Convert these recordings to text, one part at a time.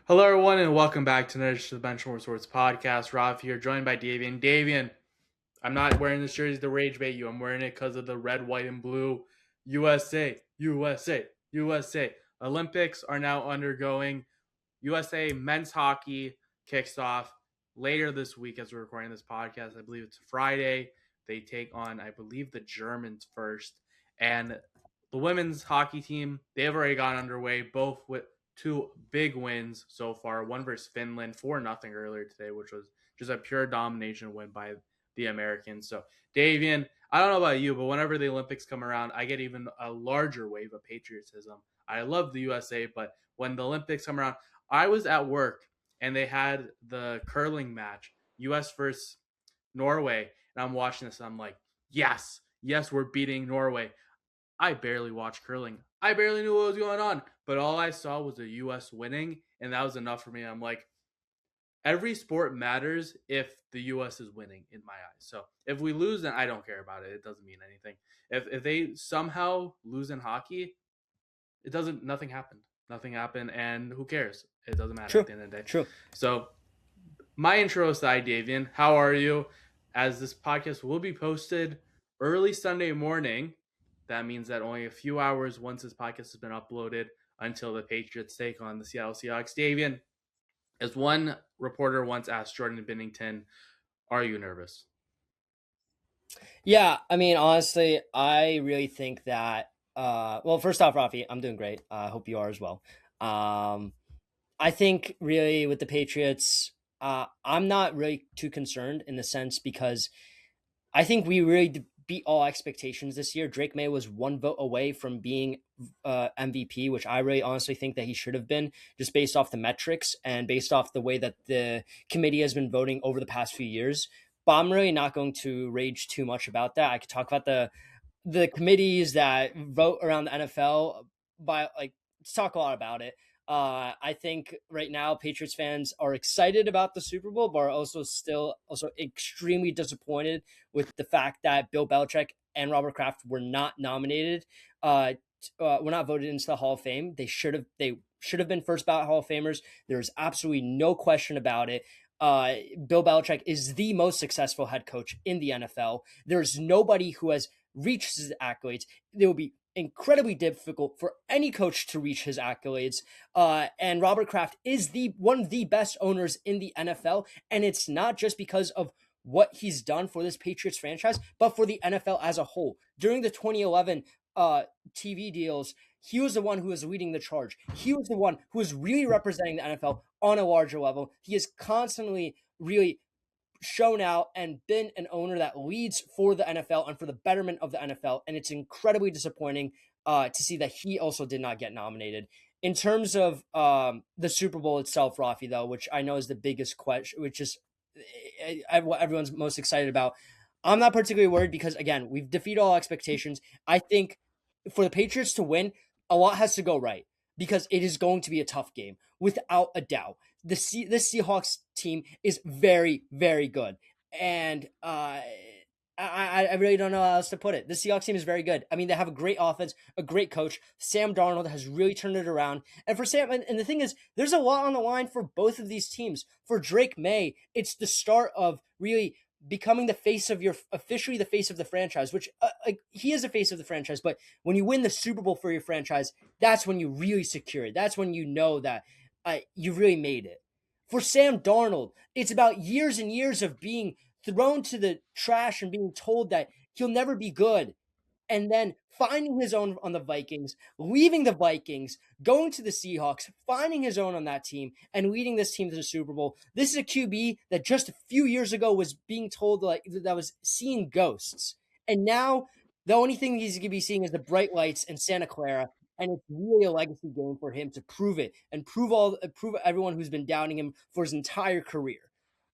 Hello, everyone, and welcome back to the Benchwarmer Sports Podcast. Raffi here, joined by Davian. Davian, I'm not wearing this jersey to rage bait you. I'm wearing it because of the red, white, and blue USA, USA, USA. Olympics are now undergoing. USA men's hockey kicks off later this week as we're recording this podcast. I believe it's Friday. They take on, I believe, the Germans first. And the women's hockey team, they've already gone underway, both with two big wins so far. One versus Finland, 4-0 earlier today, which was just a pure domination win by the Americans. So, Davian, I don't know about you, but whenever the Olympics come around, I get even a larger wave of patriotism. I love the USA, but when the Olympics come around, I was at work and they had the curling match, US versus Norway, and I'm watching this and I'm like, yes, we're beating Norway. I barely watched curling. I barely knew what was going on, but all I saw was the US winning, and that was enough for me. I'm like, every sport matters if the US is winning in my eyes. So if we lose, then I don't care about it. It doesn't mean anything. If they somehow lose in hockey, it doesn't. Nothing happened. Nothing happened, and who cares? It doesn't matter True. at the end of the day. True. So my intro aside, Davian, how are you? As this podcast will be posted early Sunday morning, that means that only a few hours once this podcast has been uploaded until the Patriots take on the Seattle Seahawks. Davian, as one reporter once asked Jordan Binnington, are you nervous? Yeah, I mean, honestly, I really think that. Well, first off, Raffi, I'm doing great. I hope you are as well. I think really with the Patriots, I'm not really too concerned in the sense because I think we really beat all expectations this year. Drake May was one vote away from being MVP, which I really honestly think that he should have been, just based off the metrics and based off the way that the committee has been voting over the past few years. But I'm really not going to rage too much about that. I could talk about the committees that vote around the NFL, by like, let's talk a lot about it. I think right now Patriots fans are excited about the Super Bowl, but are also extremely disappointed with the fact that Bill Belichick and Robert Kraft were not nominated. Were not voted into the Hall of Fame. They should have been first ballot Hall of Famers. There's absolutely no question about it. Bill Belichick is the most successful head coach in the NFL. There's nobody who has reached his accolades. It will be incredibly difficult for any coach to reach his accolades. And Robert Kraft is one of the best owners in the NFL. And it's not just because of what he's done for this Patriots franchise, but for the NFL as a whole. During the 2011 TV deals, he was the one who was leading the charge. He was the one who was really representing the NFL on a larger level. He has constantly really shown out and been an owner that leads for the NFL and for the betterment of the NFL. And it's incredibly disappointing to see that he also did not get nominated. In terms of the Super Bowl itself, Raffi, though, which I know is the biggest question, which is what everyone's most excited about, I'm not particularly worried because, again, we've defeated all expectations. I think for the Patriots to win, a lot has to go right because it is going to be a tough game, without a doubt. This Seahawks team is very, very good. And I really don't know how else to put it. The Seahawks team is very good. I mean, they have a great offense, a great coach. Sam Darnold has really turned it around. And for Sam, and the thing is, there's a lot on the line for both of these teams. For Drake May, it's the start of really becoming officially the face of the franchise, which like he is the face of the franchise. But when you win the Super Bowl for your franchise, that's when you really secure it. That's when you know that you really made it. For Sam Darnold, it's about years and years of being thrown to the trash and being told that he'll never be good. And then finding his own on the Vikings, leaving the Vikings, going to the Seahawks, finding his own on that team, and leading this team to the Super Bowl. This is a QB that just a few years ago was being told that was seeing ghosts. And now the only thing he's going to be seeing is the bright lights in Santa Clara. And it's really a legacy game for him to prove it and prove everyone who's been doubting him for his entire career.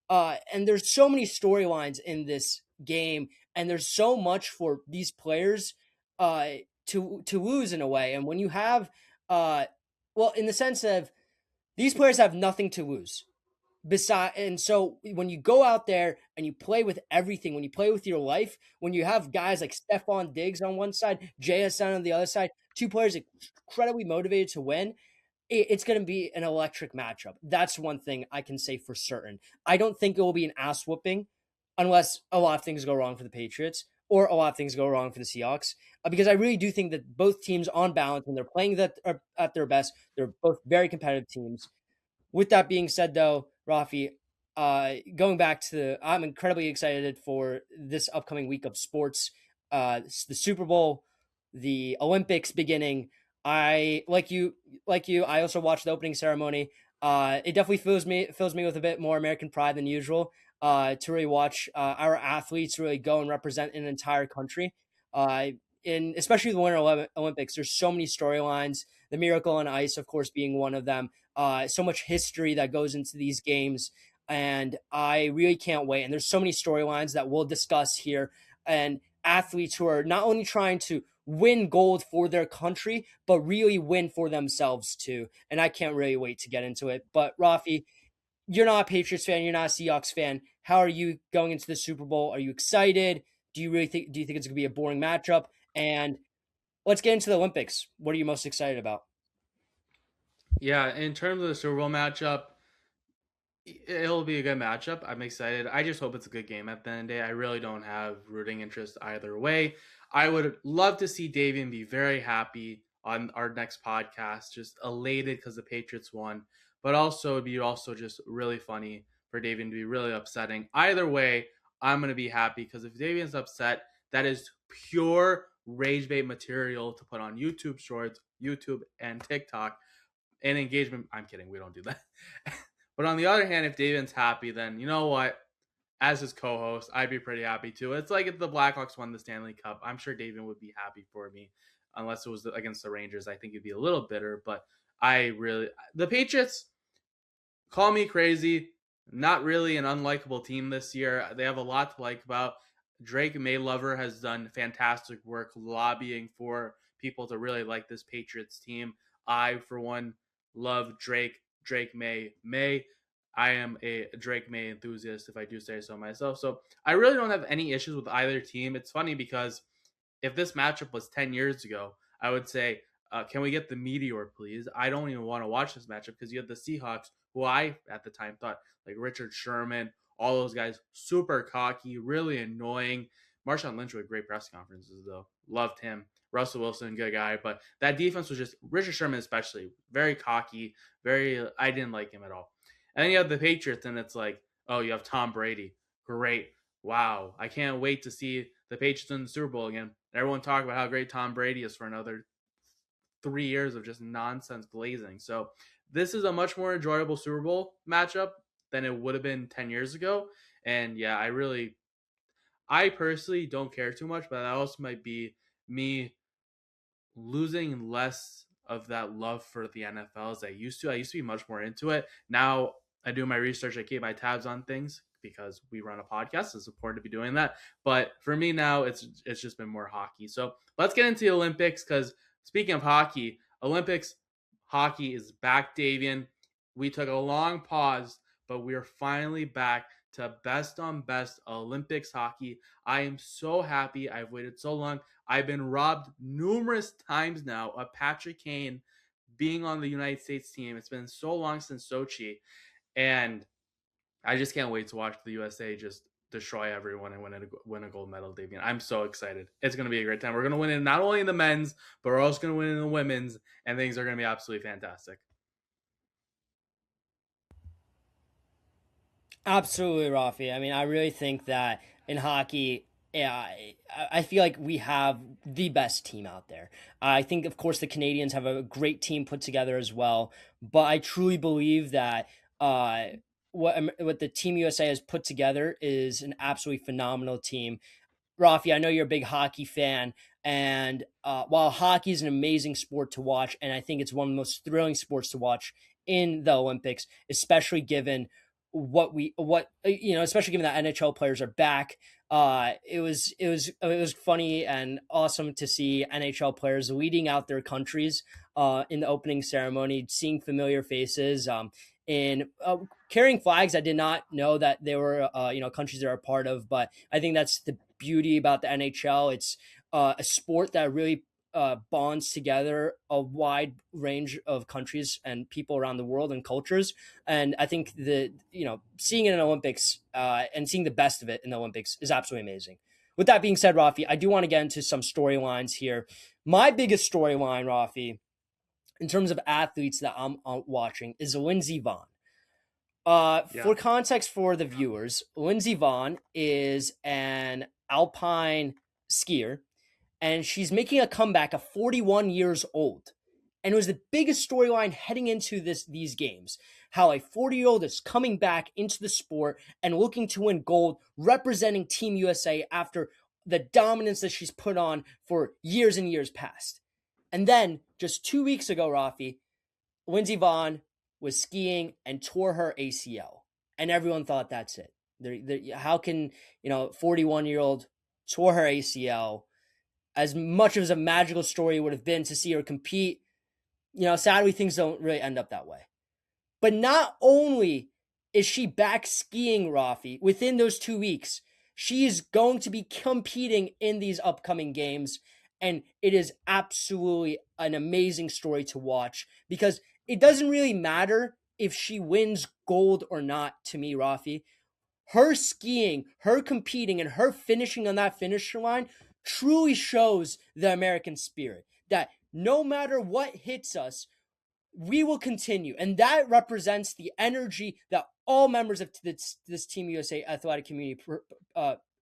And there's so many storylines in this game, and there's so much for these players to lose in a way. And when you have, in the sense of these players have nothing to lose. And so when you go out there and you play with everything, when you play with your life, when you have guys like Stephon Diggs on one side, JSN on the other side, two players incredibly motivated to win, it's going to be an electric matchup. That's one thing I can say for certain. I don't think it will be an ass whooping unless a lot of things go wrong for the Patriots or a lot of things go wrong for the Seahawks. Because I really do think that both teams, on balance, when they're playing that at their best, they're both very competitive teams. With that being said, though, Rafi, going back to I'm incredibly excited for this upcoming week of sports. The Super Bowl, the Olympics beginning. I like you. I also watched the opening ceremony. It definitely fills me with a bit more American pride than usual. To really watch our athletes really go and represent an entire country. Uh, in especially the Winter Olympics, there's so many storylines. The Miracle on Ice, of course, being one of them. So much history that goes into these games, and I really can't wait. And there's so many storylines that we'll discuss here, and athletes who are not only trying to win gold for their country, but really win for themselves too. And I can't really wait to get into it. But Rafi, you're not a Patriots fan, you're not a Seahawks fan. How are you going into the Super Bowl? Are you excited? Do you think it's gonna be a boring matchup? And let's get into the Olympics. What are you most excited about? Yeah, in terms of the Super Bowl matchup, it'll be a good matchup. I'm excited. I just hope it's a good game at the end of the day. I really don't have rooting interest either way. I would love to see Davian be very happy on our next podcast, just elated because the Patriots won. But also, it'd be also just really funny for Davian to be really upsetting. Either way, I'm going to be happy because if Davian's upset, that is pure rage bait material to put on YouTube Shorts, YouTube, and TikTok and engagement. I'm kidding. We don't do that. But on the other hand, if David's happy, then you know what? As his co-host, I'd be pretty happy too. It's like if the Blackhawks won the Stanley Cup, I'm sure David would be happy for me. Unless it was against the Rangers, I think he'd be a little bitter. But the Patriots, call me crazy, not really an unlikable team this year. They have a lot to like about. Drake Maylover has done fantastic work lobbying for people to really like this Patriots team. I, for one, love Drake May. I am a Drake May enthusiast, if I do say so myself. So I really don't have any issues with either team. It's funny because if this matchup was 10 years ago, I would say, can we get the Meteor, please? I don't even want to watch this matchup because you have the Seahawks, who I, at the time, thought, like Richard Sherman, all those guys, super cocky, really annoying. Marshawn Lynch with great press conferences, though. Loved him. Russell Wilson, good guy. But that defense was just, Richard Sherman especially, very cocky, I didn't like him at all. And then you have the Patriots, and it's like, oh, you have Tom Brady. Great. Wow. I can't wait to see the Patriots in the Super Bowl again. Everyone talk about how great Tom Brady is for another 3 years of just nonsense glazing. So this is a much more enjoyable Super Bowl matchup than it would have been 10 years ago. And yeah, I personally don't care too much, but that also might be me losing less of that love for the NFL as I used to. I used to be much more into it. Now I do my research, I keep my tabs on things because we run a podcast. It's important to be doing that. But for me now, it's just been more hockey. So let's get into the Olympics because speaking of hockey, Olympics hockey is back, Davian. We took a long pause, but we are finally back to best on best Olympics hockey. I am so happy. I've waited so long. I've been robbed numerous times now of Patrick Kane being on the United States team. It's been so long since Sochi, and I just can't wait to watch the USA just destroy everyone and win a gold medal, Davian. I'm so excited. It's going to be a great time. We're going to win it not only in the men's, but we're also going to win in the women's, and things are going to be absolutely fantastic. Absolutely, Rafi. I mean, I really think that in hockey, yeah, I feel like we have the best team out there. I think, of course, the Canadians have a great team put together as well. But I truly believe that what the Team USA has put together is an absolutely phenomenal team. Rafi, I know you're a big hockey fan, and while hockey is an amazing sport to watch, and I think it's one of the most thrilling sports to watch in the Olympics, especially given especially given that NHL players are back. It was funny and awesome to see NHL players leading out their countries in the opening ceremony, seeing familiar faces. In carrying flags, I did not know that they were countries they're a part of, but I think that's the beauty about the NHL. It's a sport that really bonds together a wide range of countries and people around the world and cultures. And I think seeing it in Olympics and seeing the best of it in the Olympics is absolutely amazing. With that being said, Rafi, I do want to get into some storylines here. My biggest storyline, Rafi, in terms of athletes that I'm watching, is Lindsey Vonn. Yeah. For context for the viewers, Lindsey Vonn is an alpine skier, and she's making a comeback at 41 years old. And it was the biggest storyline heading into these games, how a 40-year-old is coming back into the sport and looking to win gold, representing Team USA after the dominance that she's put on for years and years past. And then just 2 weeks ago, Rafi, Lindsey Vonn was skiing and tore her ACL. And everyone thought that's it. How can, 41-year-old tore her ACL? As much as a magical story would have been to see her compete, sadly, things don't really end up that way. But not only is she back skiing, Rafi, within those 2 weeks, she is going to be competing in these upcoming games. And it is absolutely an amazing story to watch, because it doesn't really matter if she wins gold or not to me, Rafi. Her skiing, her competing, and her finishing on that finish line truly shows the American spirit, that no matter what hits us, we will continue. And that represents the energy that all members of this Team USA athletic community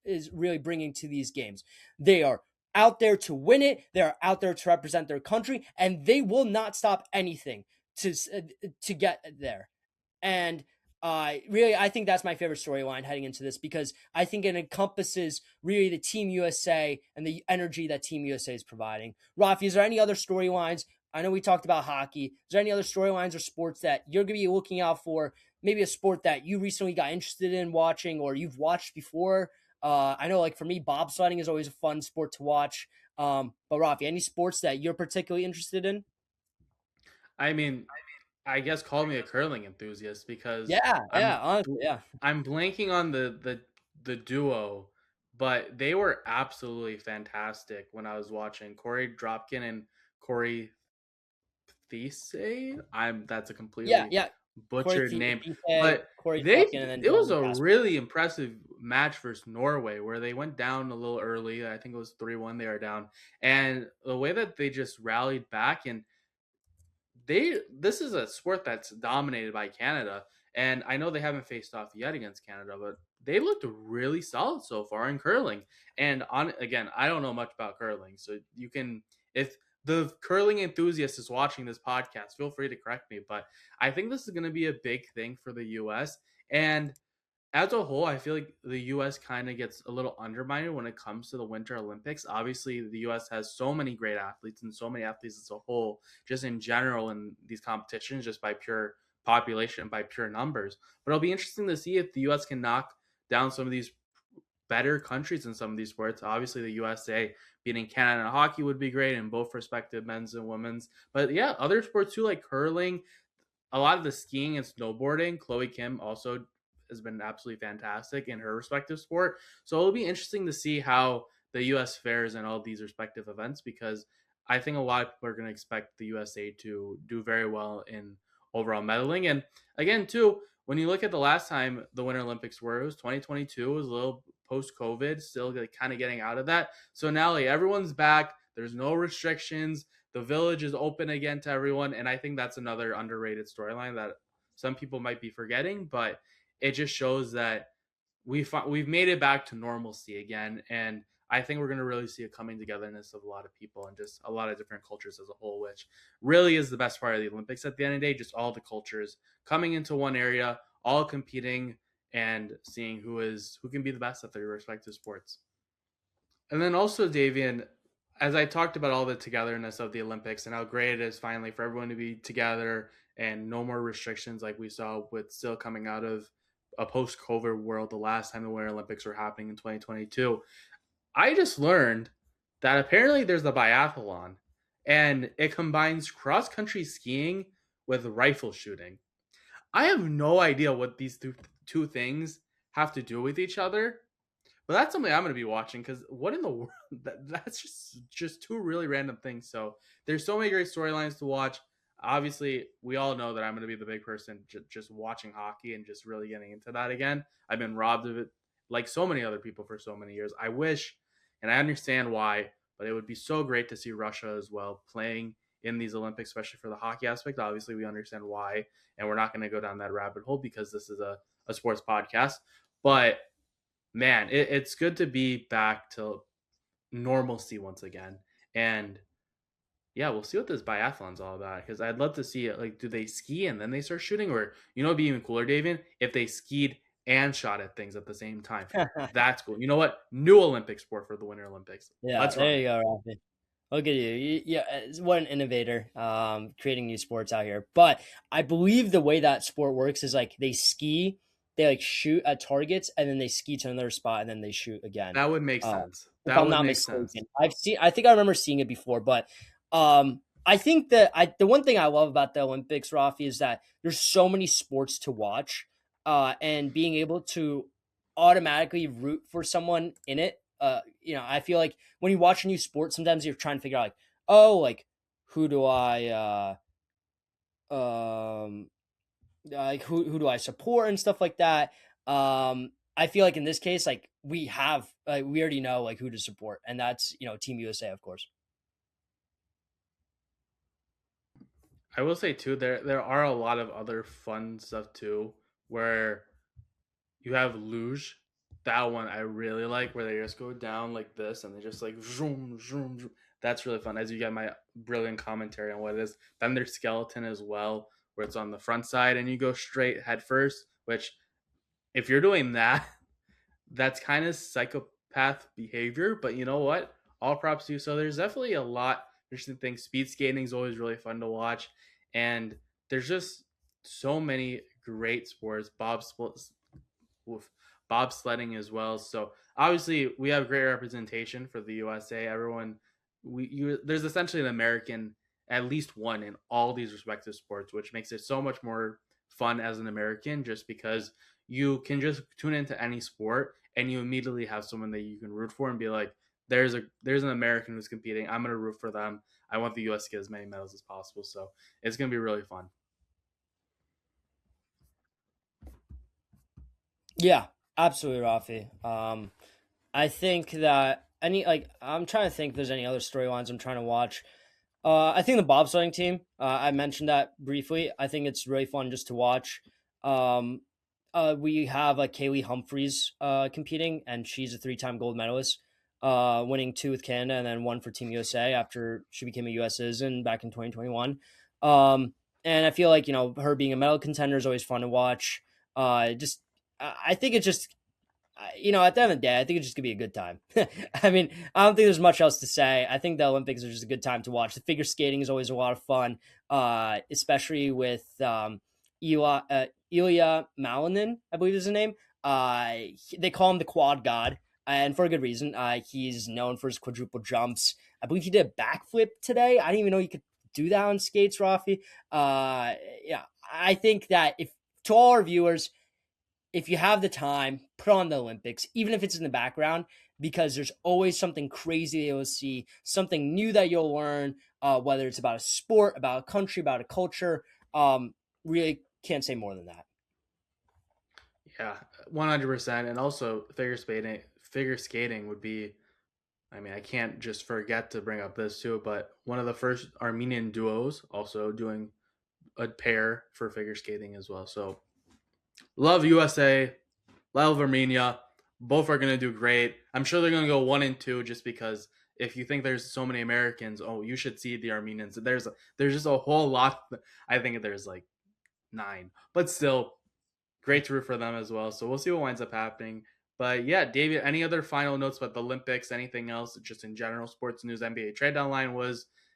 is really bringing to these games. They are out there to win it. They are out there to represent their country, and they will not stop anything to get there. And really, I think that's my favorite storyline heading into this, because I think it encompasses really the Team USA and the energy that Team USA is providing. Rafi, is there any other storylines? I know we talked about hockey. Is there any other storylines or sports that you're going to be looking out for? Maybe a sport that you recently got interested in watching or you've watched before? I know, like for me, bobsledding is always a fun sport to watch. But Rafi, any sports that you're particularly interested in? I mean, I guess call me a curling enthusiast because Yeah, honestly, yeah. I'm blanking on the duo, but they were absolutely fantastic when I was watching Corey Dropkin and Corey Thiese. That's a Yeah, completely yeah. butchered name, but Corey they Dropkin, and then it was Dylan a Casper. really impressive match versus Norway where they went down a little early. I think it was 3-1 they were down, and the way that they just rallied back, and this is a sport that's dominated by Canada, and I know they haven't faced off yet against Canada, but they looked really solid so far in curling. And again, I don't know much about curling, so you can, if the curling enthusiast is watching this podcast, feel free to correct me, but I think this is going to be a big thing for the US. And as a whole, I feel like the US kind of gets a little undermined when it comes to the Winter Olympics. Obviously, the US has so many great athletes and so many athletes as a whole, just in general in these competitions, just by pure population, by pure numbers. But it'll be interesting to see if the US can knock down some of these better countries in some of these sports. Obviously, the USA beating Canada in hockey would be great in both respective men's and women's. But yeah, other sports too, like curling, a lot of the skiing and snowboarding. Chloe Kim also has been absolutely fantastic in her respective sport. So it'll be interesting to see how the U.S. fares in all these respective events, because I think a lot of people are going to expect the USA to do very well in overall medaling. And again, too, when you look at the last time the Winter Olympics were, it was 2022. It was a little post-COVID, still kind of getting out of that. So now like everyone's back. There's no restrictions. The village is open again to everyone, and I think that's another underrated storyline that some people might be forgetting, but it just shows that we've made it back to normalcy again, and I think we're going to really see a coming togetherness of a lot of people and just a lot of different cultures as a whole, which really is the best part of the Olympics at the end of the day. Just all the cultures coming into one area, all competing and seeing who can be the best at their respective sports. And then also, Davian, as I talked about all the togetherness of the Olympics and how great it is finally for everyone to be together and no more restrictions like we saw with still coming out of a post-COVID world the last time the Winter Olympics were happening in 2022, I just learned that apparently there's a biathlon and it combines cross-country skiing with rifle shooting. I have no idea what these two things have to do with each other, But that's something I'm going to be watching because what in the world? That's just two really random things. So there's so many great storylines to watch. Obviously, we all know that I'm going to be the big person just watching hockey and just really getting into that again. I've been robbed of it like so many other people for so many years. I wish, and I understand why, but it would be so great to see Russia as well playing in these Olympics, especially for the hockey aspect. Obviously, we understand why, and we're not going to go down that rabbit hole because this is a sports podcast. But man, it's good to be back to normalcy once again. And yeah, we'll see what this biathlon's all about because I'd love to see it. Like, do they ski and then they start shooting? Or, it'd be even cooler, Davian, if they skied and shot at things at the same time. That's cool. You know what? New Olympic sport for the Winter Olympics. Yeah, Let's there run. you go, Rafi. Look at you. Yeah, what an innovator, creating new sports out here. But I believe the way that sport works is like they ski, they like shoot at targets, and then they ski to another spot, and then they shoot again. That would make sense. If That I'm would not make sense. mistaken, I think I remember seeing it before. But I think that the one thing I love about the Olympics, Rafi, is that there's so many sports to watch, and being able to automatically root for someone in it. I feel like when you watch a new sport, sometimes you're trying to figure out like, oh, like who do I like who do I support and stuff like that. I feel like in this case, like we already know like who to support, and that's Team USA, of course. I will say too, there are a lot of other fun stuff too, where you have luge. That one I really like, where they just go down like this and they just like zoom, zoom, zoom. That's really fun. As you get my brilliant commentary on what it is. Then there's skeleton as well, where it's on the front side and you go straight head first. Which, if you're doing that, that's kind of psychopath behavior. But you know what? All props to you. So there's definitely a lot interesting things. Speed skating is always really fun to watch, and there's just so many great sports. Oof, bobsledding as well. So obviously we have great representation for the USA. Everyone, there's essentially an American, at least one in all these respective sports, which makes it so much more fun as an American, just because you can just tune into any sport and you immediately have someone that you can root for and be like, there's an American who's competing. I'm gonna root for them. I want the US to get as many medals as possible. So it's gonna be really fun. Yeah, absolutely, Rafi. I think that I'm trying to think if there's any other storylines I'm trying to watch. I think the bobsledding team. I mentioned that briefly. I think it's really fun just to watch. Um, we have Kaylee Humphreys competing, and she's a three-time gold medalist, winning two with Canada and then one for Team USA after she became a U.S. citizen back in 2021. And I feel like her being a medal contender is always fun to watch. I think it's just at the end of the day, I think it's just gonna be a good time. I mean, I don't think there's much else to say. I think the Olympics are just a good time to watch. The figure skating is always a lot of fun, especially with Ilya Malinin, I believe is his name. They call him the Quad God, and for a good reason. He's known for his quadruple jumps. I believe he did a backflip today. I didn't even know you could do that on skates, Rafi. Yeah, I think that if to all our viewers, if you have the time, put on the Olympics, even if it's in the background, because there's always something crazy you'll see, something new that you'll learn, whether it's about a sport, about a country, about a culture. Really can't say more than that. Yeah, 100%. And also figure skating would be, I mean, I can't just forget to bring up this too, but one of the first Armenian duos also doing a pair for figure skating as well. So love USA, love Armenia. Both are going to do great. I'm sure they're going to go 1 and 2 just because if you think there's so many Americans, oh, you should see the Armenians. There's just a whole lot. I think there's like 9, but still great to root for them as well. So we'll see what winds up happening. But yeah, David, any other final notes about the Olympics? Anything else? Just in general, sports news, NBA trade deadline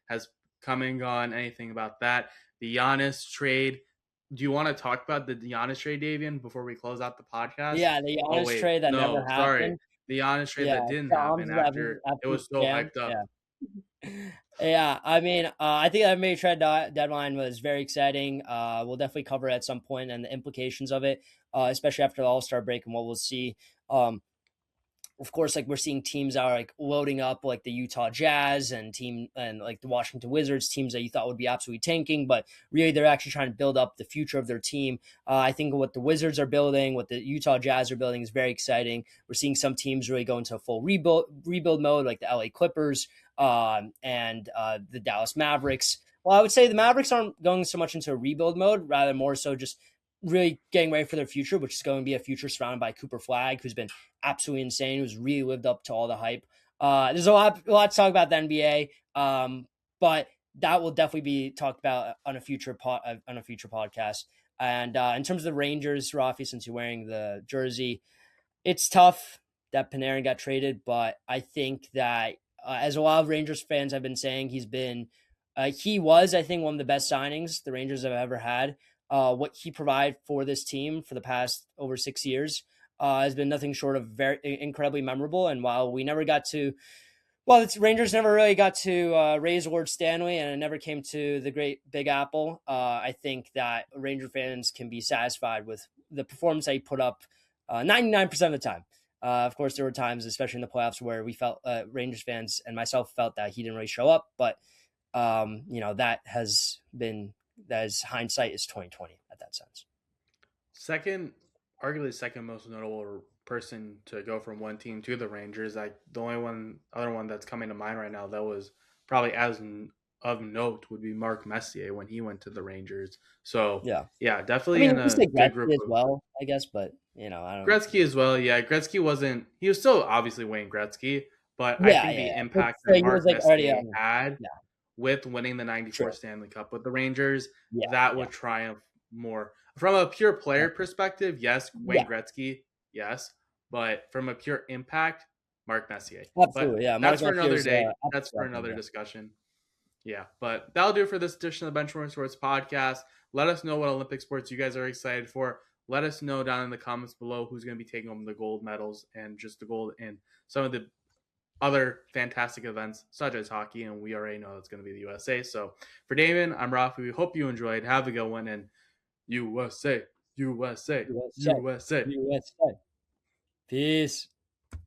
has come and gone. Anything about that? The Giannis trade. Do you want to talk about the Giannis trade, Davian, before we close out the podcast? Yeah, the Oh Giannis wait, trade that never no, sorry. happened. The Giannis trade Yeah, that didn't Shams happen after it after was so scam. hyped up. Yeah. Yeah, I mean, I think that NBA trade deadline was very exciting. We'll definitely cover it at some point and the implications of it, especially after the All-Star break and what we'll see. Um, Of course, like we're seeing teams that are like loading up, like the Utah Jazz and like the Washington Wizards, teams that you thought would be absolutely tanking, but really they're actually trying to build up the future of their team. I think what the Wizards are building, what the Utah Jazz are building, is very exciting. We're seeing some teams really go into a full rebuild mode, like the LA Clippers and the Dallas Mavericks. Well, I would say the Mavericks aren't going so much into a rebuild mode, rather more so just really getting ready for their future, which is going to be a future surrounded by Cooper Flag, who's been absolutely insane, who's really lived up to all the hype. There's a lot to talk about the NBA, but that will definitely be talked about on a future podcast. And in terms of the Rangers, Rafi, since you're wearing the jersey, it's tough that Panarin got traded, but I think that as a lot of Rangers fans have been saying, he was, I think, one of the best signings the Rangers have ever had. What he provided for this team for the past over 6 years has been nothing short of very incredibly memorable. And while the Rangers never really got to raise Lord Stanley, and it never came to the Great Big Apple, I think that Ranger fans can be satisfied with the performance that he put up 99% of the time. Of course, there were times, especially in the playoffs, where we felt Rangers fans and myself felt that he didn't really show up. But that is hindsight is 2020 at that sense. Arguably second most notable person to go from one team to the Rangers. The only other one that's coming to mind right now that was probably of note would be Mark Messier when he went to the Rangers. So yeah, definitely in a good group as well, I guess. But I don't. Gretzky as well. Yeah, Gretzky wasn't. He was still obviously Wayne Gretzky, but I think the impact that Mark Messier had with winning the '94 Stanley Cup with the Rangers, that would triumph more. From a pure player perspective, yes, Wayne Gretzky, yes, but from a pure impact, Mark Messier. Absolutely, but that's for another day. That's for another discussion. Yeah, but that'll do it for this edition of the Benchwarmer Sports Podcast. Let us know what Olympic sports you guys are excited for. Let us know down in the comments below who's going to be taking home the gold medals and just the gold in some of the other fantastic events such as hockey, and we already know it's going to be the USA. So for Damon, I'm Raffi. We hope you enjoyed. Have a good one, and USA, USA, USA. USA. Peace.